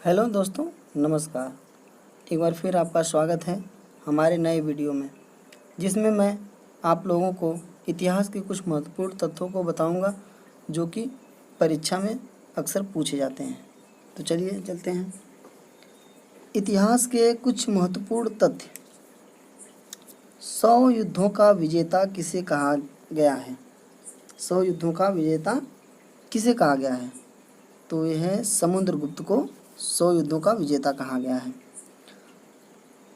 Hello दोस्तों, नमस्कार। एक बार फिर आपका स्वागत है हमारे नए वीडियो में, जिसमें मैं आप लोगों को इतिहास के कुछ महत्वपूर्ण तथ्यों को बताऊंगा जो कि परीक्षा में अक्सर पूछे जाते हैं। तो चलिए चलते हैं। इतिहास के कुछ महत्वपूर्ण तथ्य। 100 युद्धों का विजेता किसे कहा गया है? 100 युद्धों का विजेता किसे कहा गया है? तो यह है समुद्रगुप्त को 100 युद्धों का विजेता कहा गया है।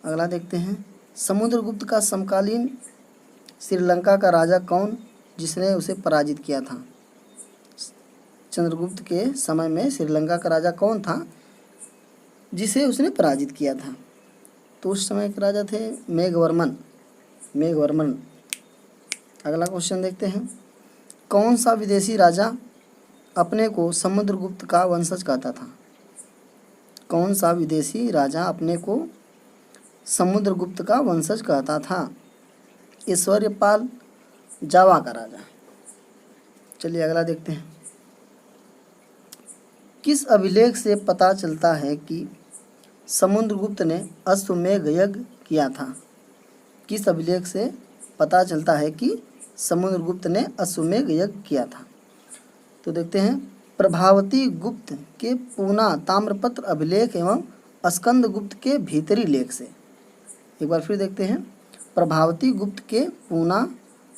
अगला देखते हैं। समुद्रगुप्त का समकालीन श्रीलंका का राजा कौन जिसने उसे पराजित किया था? चंद्रगुप्त के समय में श्रीलंका का राजा कौन था जिसे उसने पराजित किया था? तो उस समय के राजा थे मेघवर्मन। अगला क्वेश्चन देखते हैं। कौन सा विदेशी राजा अपने को समुद्रगुप्त का वंशज कहता था? कौन सा विदेशी राजा अपने को समुद्रगुप्त का वंशज कहता था? ऐश्वर्यपाल, जावा का राजा। चलिए अगला देखते हैं। किस अभिलेख से पता चलता है कि समुद्रगुप्त ने अश्वमेध यज्ञ किया था? किस अभिलेख से पता चलता है कि समुद्रगुप्त ने अश्वमेध यज्ञ किया था? तो देखते हैं। प्रभावती गुप्त के पूना ताम्रपत्र अभिलेख एवं स्कंदगुप्त के भीतरी लेख से। एक बार फिर देखते हैं। प्रभावती गुप्त के पूना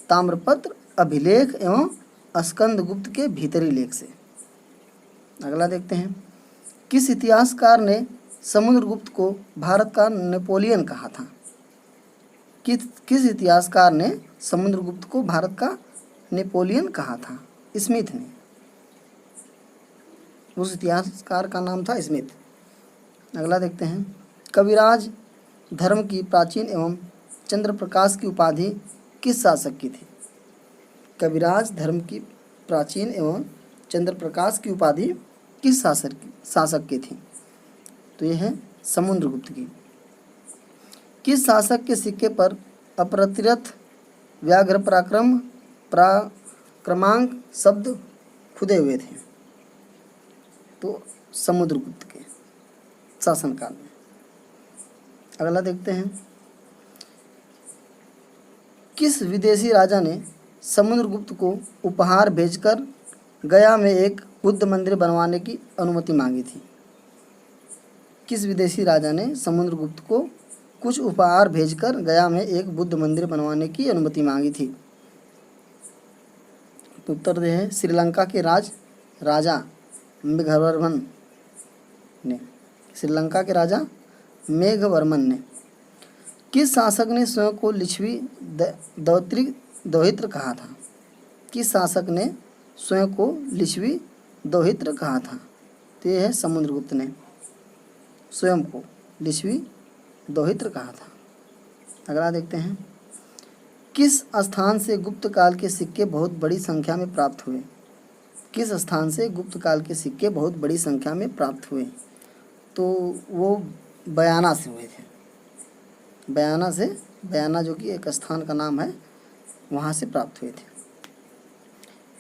ताम्रपत्र अभिलेख एवं स्कंदगुप्त के भीतरी लेख से। अगला देखते हैं। किस इतिहासकार ने समुद्रगुप्त को भारत का नेपोलियन कहा था? किस इतिहासकार ने समुद्रगुप्त को भारत का नेपोलियन कहा था? स्मिथ ने। उस इतिहासकार का नाम था स्मिथ। अगला देखते हैं। कविराज धर्म की प्राचीन एवं चंद्रप्रकाश की उपाधि किस शासक की थी? कविराज धर्म की प्राचीन एवं चंद्रप्रकाश की उपाधि किस शासक की थी? तो यह है समुद्रगुप्त की। किस शासक के सिक्के पर अप्रतिरथ व्याघ्र क्रमांक शब्द खुदे हुए थे? तो समुद्रगुप्त के शासनकाल में। अगला देखते हैं। किस विदेशी राजा ने समुद्रगुप्त को उपहार भेजकर गया में एक बुद्ध मंदिर बनवाने की अनुमति मांगी थी? किस विदेशी राजा ने समुद्रगुप्त को कुछ उपहार भेजकर गया में एक बुद्ध मंदिर बनवाने की अनुमति मांगी थी? तो उत्तर दे है श्रीलंका के राजा मेघवर्मन ने। श्रीलंका के राजा मेघवर्मन ने। किस शासक ने स्वयं को लिच्छवी दौहित्र कहा था? किस शासक ने स्वयं को लिच्छवी दौहित्र कहा था? तो यह है समुद्रगुप्त ने स्वयं को लिच्छवी दौहित्र कहा था। अगला देखते हैं। किस स्थान से गुप्त काल के सिक्के बहुत बड़ी संख्या में प्राप्त हुए? किस स्थान से गुप्त काल के सिक्के बहुत बड़ी संख्या में प्राप्त हुए? तो वो बयाना से हुए थे। बयाना जो कि एक स्थान का नाम है, वहाँ से प्राप्त हुए थे।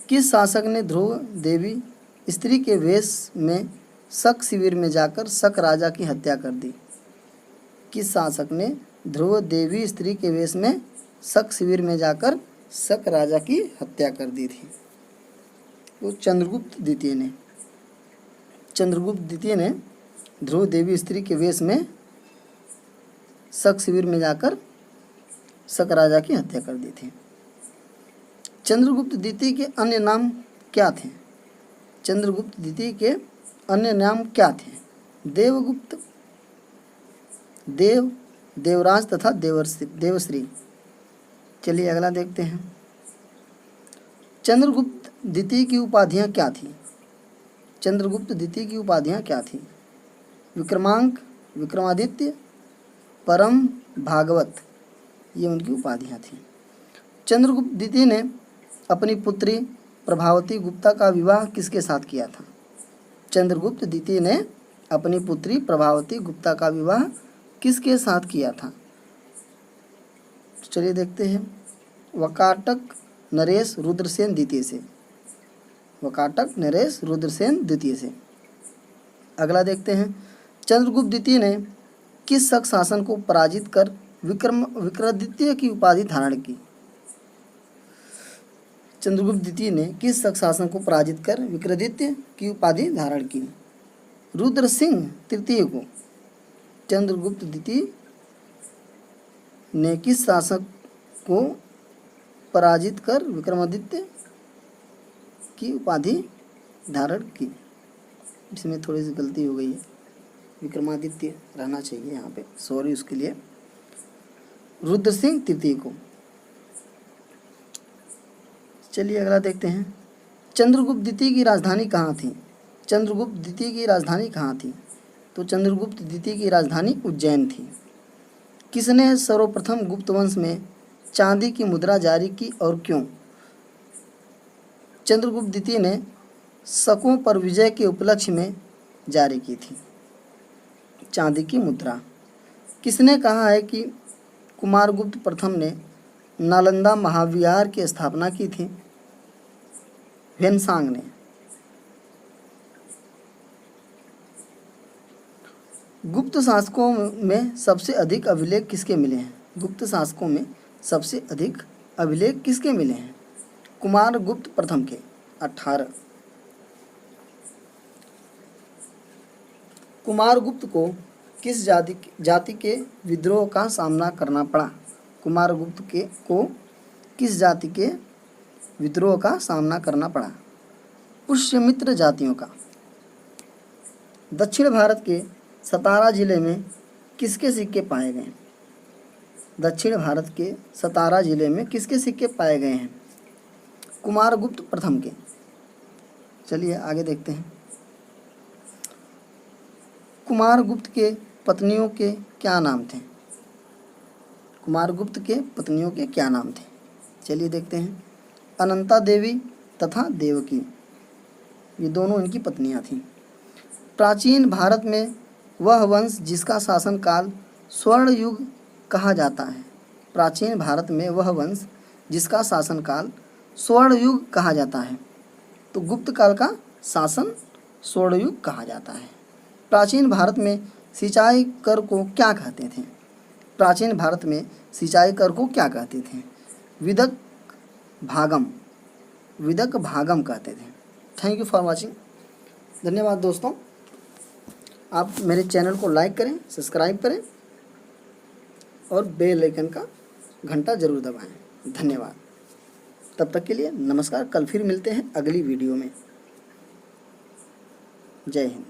किस शासक ने ध्रुव देवी स्त्री के वेश में शक शिविर में जाकर शक राजा की हत्या कर दी? किस शासक ने ध्रुव देवी स्त्री के वेश में शक शिविर में जाकर शक राजा की हत्या कर दी थी? तो चंद्रगुप्त द्वितीय ने ध्रुव देवी स्त्री के वेश में शक शिविर में जाकर शक राजा की हत्या कर दी थी। चंद्रगुप्त द्वितीय के अन्य नाम क्या थे? चंद्रगुप्त द्वितीय के अन्य नाम क्या थे? देवगुप्त, देवराज तथा देवश्री। चलिए अगला देखते हैं। चंद्रगुप्त द्वितीय की उपाधियाँ क्या थी? चंद्रगुप्त द्वितीय की उपाधियाँ क्या थी? विक्रमांक, विक्रमादित्य, परम भागवत, ये उनकी उपाधियाँ थीं। चंद्रगुप्त द्वितीय ने अपनी पुत्री प्रभावती गुप्ता का विवाह किसके साथ किया था? चंद्रगुप्त द्वितीय ने अपनी पुत्री प्रभावती गुप्ता का विवाह किसके साथ किया था? चलिए देखते हैं। वकाटक नरेश रुद्रसेन द्वितीय से। वकाटक नरेश रुद्रसेन द्वितीय से। अगला देखते हैं। चंद्रगुप्त द्वितीय ने किस शक शासन को पराजित कर विक्रमादित्य की उपाधि धारण की? चंद्रगुप्त द्वितीय ने किस शक शासन को पराजित कर विक्रमादित्य की उपाधि धारण की? रुद्र सिंह तृतीय को चंद्रगुप्त द्वितीय ने किस शासक को पराजित कर विक्रमादित्य की उपाधि धारण की? इसमें थोड़ी सी गलती हो गई है, विक्रमादित्य रहना चाहिए यहाँ पे, सॉरी उसके लिए। रुद्र सिंह तृतीय को। चलिए अगला देखते हैं। चंद्रगुप्त द्वितीय की राजधानी कहाँ थी? चंद्रगुप्त द्वितीय की राजधानी कहाँ थी? तो चंद्रगुप्त द्वितीय की राजधानी उज्जैन थी। किसने सर्वप्रथम गुप्त वंश में चांदी की मुद्रा जारी की और क्यों? चंद्रगुप्त द्वितीय ने शकों पर विजय के उपलक्ष्य में जारी की थी चांदी की मुद्रा। किसने कहा है कि कुमारगुप्त प्रथम ने नालंदा महाविहार की स्थापना की थी? ह्वेनसांग ने। गुप्त शासकों में सबसे अधिक अभिलेख किसके मिले हैं? गुप्त शासकों में सबसे अधिक अभिलेख किसके मिले हैं? कुमारगुप्त प्रथम के 18। कुमारगुप्त को किस जाति के विद्रोह का सामना करना पड़ा? कुमारगुप्त को किस जाति के विद्रोह का सामना करना पड़ा? पुष्यमित्र जातियों का। दक्षिण भारत के सतारा जिले में किसके सिक्के पाए गए? दक्षिण भारत के सतारा जिले में किसके सिक्के पाए गए हैं? कुमारगुप्त प्रथम के। चलिए आगे देखते हैं। कुमारगुप्त के पत्नियों के क्या नाम थे? कुमारगुप्त के पत्नियों के क्या नाम थे? चलिए देखते हैं। अनंता देवी तथा देवकी, ये दोनों इनकी पत्नियां थीं। प्राचीन भारत में वह वंश जिसका शासनकाल स्वर्ण युग कहा जाता है। प्राचीन भारत में वह वंश जिसका शासनकाल स्वर्ण युग कहा जाता है। तो गुप्त काल का शासन स्वर्ण युग कहा जाता है। प्राचीन भारत में सिंचाई कर को क्या कहते थे? प्राचीन भारत में सिंचाई कर को क्या कहते थे? विदक भागम कहते थे। Thank you for watching. धन्यवाद दोस्तों। आप मेरे चैनल को लाइक करें, सब्सक्राइब करें और बेल आइकन का घंटा जरूर दबाएं। धन्यवाद। तब तक के लिए नमस्कार। कल फिर मिलते हैं अगली वीडियो में। जय हिंद।